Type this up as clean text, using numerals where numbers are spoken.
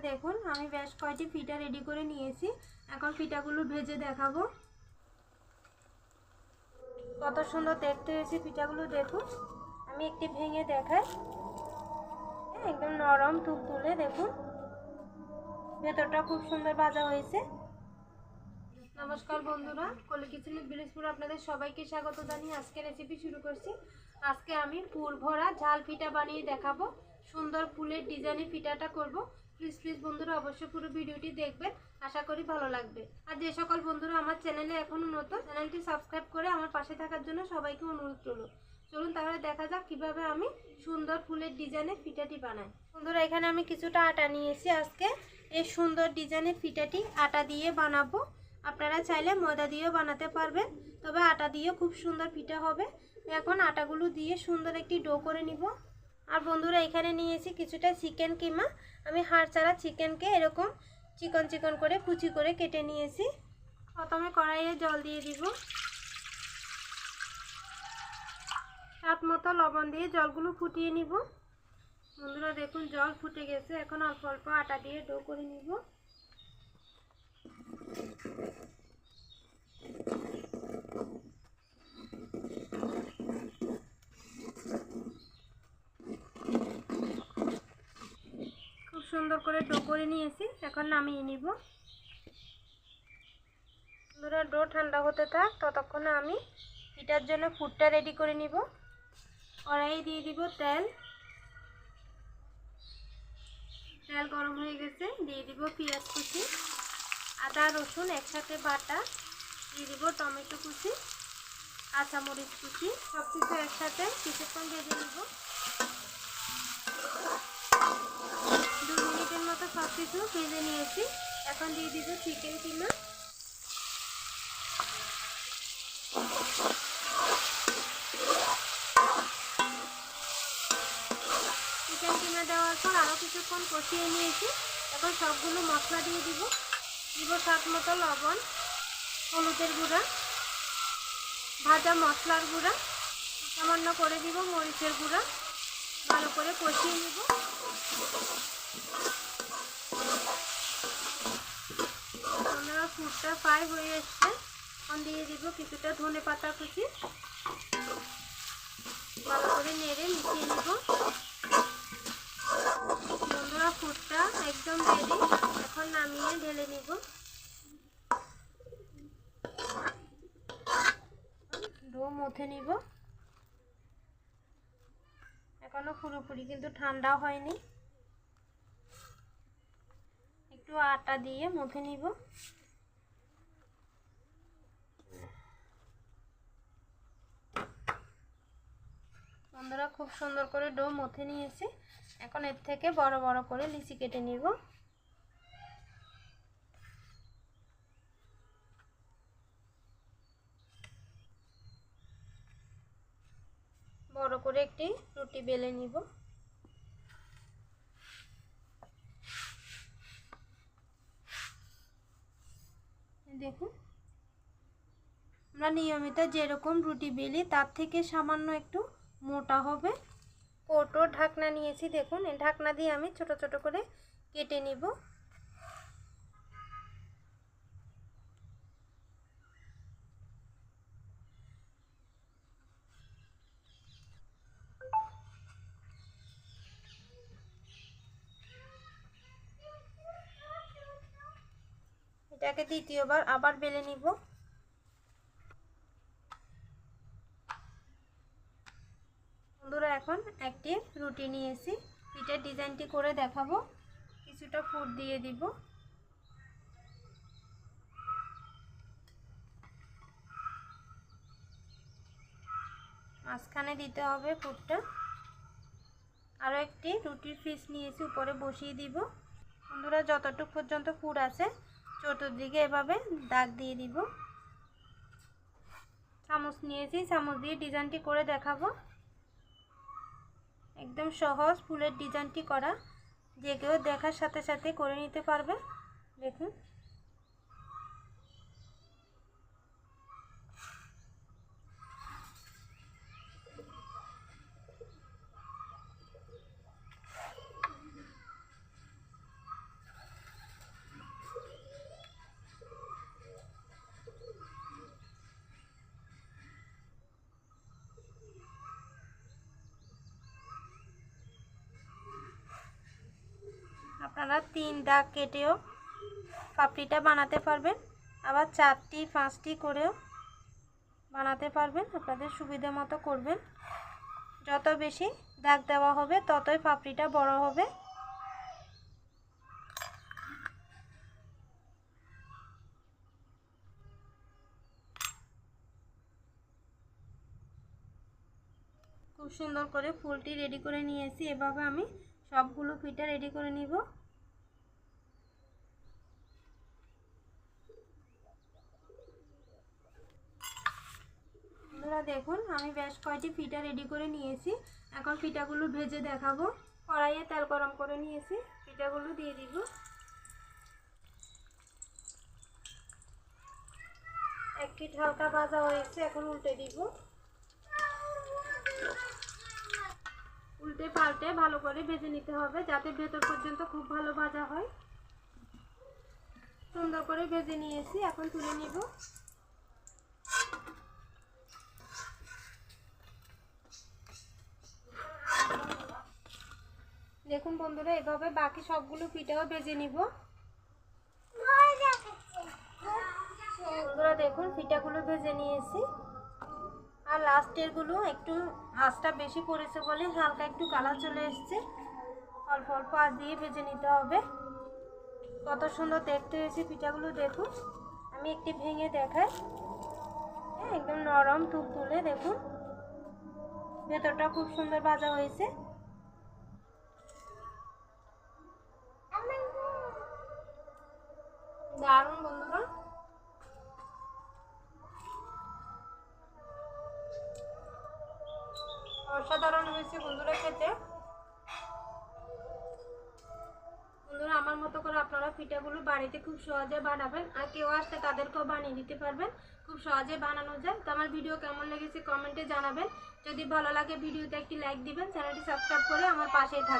দেখুন আমি বেশ কয়েকটি ফিতা রেডি করে নিয়েছি। এখন ফিতাগুলো ভেজে দেখাবো। কত সুন্দর দেখতে হয়েছে পিঠাগুলো দেখুন। আমি একটি ভেঙে দেখাই। একদম নরম তুলতুলে, দেখুন ভেতরটা খুব সুন্দর ভাজা হয়েছে। নমস্কার বন্ধুরা, কলি কিচেন বিলিশপুর আপনাদের সবাইকে স্বাগত জানিয়ে আজকে রেসিপি শুরু করছি। আজকে আমি পুর ভরা ঝাল পিঠা বানিয়ে দেখাবো। সুন্দর ফুলের ডিজাইনের পিঠাটা করব। প্লিজ বন্ধুরা অবশ্যই পুরো ভিডিওটি দেখবেন, আশা করি ভালো লাগবে। আর যে সকল বন্ধুরা আমার চ্যানেলে এখনো নতুন, চ্যানেলটি সাবস্ক্রাইব করে আমার পাশে থাকার জন্য সবাইকে অনুরোধ রইল। চলুন তাহলে দেখা যাক কিভাবে আমি সুন্দর ফুলের ডিজাইনের পিঠাটি বানাই। বন্ধুরা এখানে আমি কিছুটা আটা নিয়েছি। আজকে এই সুন্দর ডিজাইনের পিঠাটি আটা দিয়ে বানাবো। আপনারা চাইলে ময়দা দিয়েও বানাতে পারবেন, তবে আটা দিয়ে খুব সুন্দর পিঠা হবে। এখন আটাগুলো দিয়ে সুন্দর একটি ডো করে নিব। আর বন্ধুরা এখানে নিয়েছি কিছুটা চিকেন কিমা। আমি হাড় ছাড়া চিকেনকে এরকম চিকন চিকন করে কুচি করে কেটে নিয়েছি। প্রথমে কড়াইয়ে জল দিয়ে দিব। স্বাদ মতো লবণ দিয়ে জলগুলো ফুটিয়ে নিব। বন্ধুরা দেখুন জল ফুটে গেছে। এখন অল্প অল্প আটা দিয়ে ডো করে নিব। খুব সুন্দর করে ডো করে নিয়েছি, এখন নামিয়ে নিব। বন্ধুরা ডো ঠান্ডা হতে থাক, ততক্ষণে আমি পিঠার জন্য পুরটা রেডি করে নিব। কড়াইয়ে দিয়ে দিব তেল। তেল গরম হয়ে গেছে, দিয়ে দিব পেঁয়াজ কুচি, আদা রসুন একসাথে বাটা, দিয়ে দিব টমেটো কুচি, কাঁচামরিচ কুচি, সব কিছু একসাথে কিছুক্ষণ ভেজে নিব। 2 মিনিটের মতো সব কিছু ভেজে নিয়েছি। এখন দিয়ে দিব চিকেন কিমা। চিকেন কিমা দেওয়ার পর আরও কিছুক্ষণ কষিয়ে নিয়েছি। এখন সবগুলো মশলা দিয়ে দিব। দিব স্বাদ মতো লবণ, হলুদের গুঁড়া, ভাজা মশলার গুঁড়া, সামান্য করে দিব মরিচের গুঁড়া। ভালো করে কষিয়ে নিব। আমরা পুরটা ফ্রাই হয়ে এসছে। এখন দিয়ে দিব কিছুটা ধনে পাতা কুচি। ভালো করে নেড়ে মিশিয়ে নিব। বন্ধুরা পুরটা একদম রেডি। এখন নামিয়ে ঢেলে নিব। ডো মথে নিব। এখনো পুরোপুরি কিন্তু ঠান্ডা হয়নি, একটু আটা দিয়ে মথে নিব। বন্ধুরা খুব সুন্দর করে ডো মথে নিয়েছি। এখন এর থেকে বড় বড় করে লিচি কেটে নিব। বড় করে একটি রুটি বেলে নিব। দেখুন আমরা নিয়মিত যেরকম রুটি বেলি তার থেকে সামান্য একটু মোটা হবে। কৌটোর ঢাকনা নিয়েছি, দেখুন এই ঢাকনা দিয়ে আমি ছোট ছোট করে কেটে নিব। এটাকে দ্বিতীয়বার আবার বেলে নিব। বন্ধুরা এখন একটি রুটি নিয়েছি, পিঠের ডিজাইনটি করে দেখাবো। কিছুটা পুর দিয়ে দিব। মাঝখানে দিতে হবে পুরটা। আরও একটি রুটির পিস নিয়েছি, উপরে বসিয়ে দিব। বন্ধুরা যতটুকু পর্যন্ত পুর আছে চতুর্দিকে এভাবে দাগ দিয়ে দিব। চামচ নিয়েছি, চামচ দিয়ে ডিজাইনটি করে দেখাবো। একদম সহজ ফুলের ডিজাইনটি করা, যে কেউ দেখার সাথে সাথে করে নিতে পারবে। দেখুন আপনারা 3 দাগ কেটেও পাপড়িটা বানাতে পারবেন, আবার 4টি 5টি করেও বানাতে পারবেন। আপনাদের সুবিধা মতো করবেন। যত বেশি দাগ দেওয়া হবে ততই পাপড়িটা বড় হবে। খুব সুন্দর করে ফুলটি রেডি করে নিয়েছি। এভাবে আমি সবগুলো পিঠা রেডি করে নিব। বন্ধুরা দেখুন, আমি বেশ কয়টি পিঠা রেডি করে নিয়েছি। এখন পিঠাগুলো ভেজে দেখাবো। কড়াইয়ে তেল গরম করে নিয়েছি, পিঠাগুলো দিয়ে দিব। এক পিঠ হালকা ভাজা হয়েছে, এখন উল্টে দিব। উল্টে পাল্টে ভালো করে ভেজে নিতে হবে, যাতে ভেতর পর্যন্ত খুব ভালো ভাজা হয়। সুন্দর করে ভেজে নিয়েছি, এখন তুলে নিব। দেখুন বন্ধুরা, এভাবে বাকি সবগুলো পিঠাও ভেজে নিব। বন্ধুরা দেখুন, পিঠাগুলো ভেজে নিয়েছি। আর লাস্টের গুলো একটু আঁচটা বেশি পড়েছে বলে হালকা একটু কালার চলে এসছে। অল্প অল্প আঁচ দিয়ে ভেজে নিতে হবে। কত সুন্দর দেখতে হয়েছে পিঠাগুলো দেখুন। আমি একটি ভেঙে দেখাই। একদম নরম তুলে দেখুন, ভেতরটা খুব সুন্দর ভাজা হয়েছে। দারুণ বন্ধুরা, অসাধারণ হয়েছে বন্ধুরা খেতে। বন্ধুরা, আমার মতো করে আপনারা পিঠাগুলো বাড়িতে খুব সহজে বানাবেন, আর কেউ আসলে তাদেরকেও বানিয়ে দিতে পারবেন। খুব সহজে বানানো যায়। তো আমার ভিডিও কেমন লেগেছে কমেন্টে জানাবেন। যদি ভালো লাগে ভিডিওতে একটি লাইক দিবেন, চ্যানেলটি সাবস্ক্রাইব করে আমার পাশেই থাকবেন।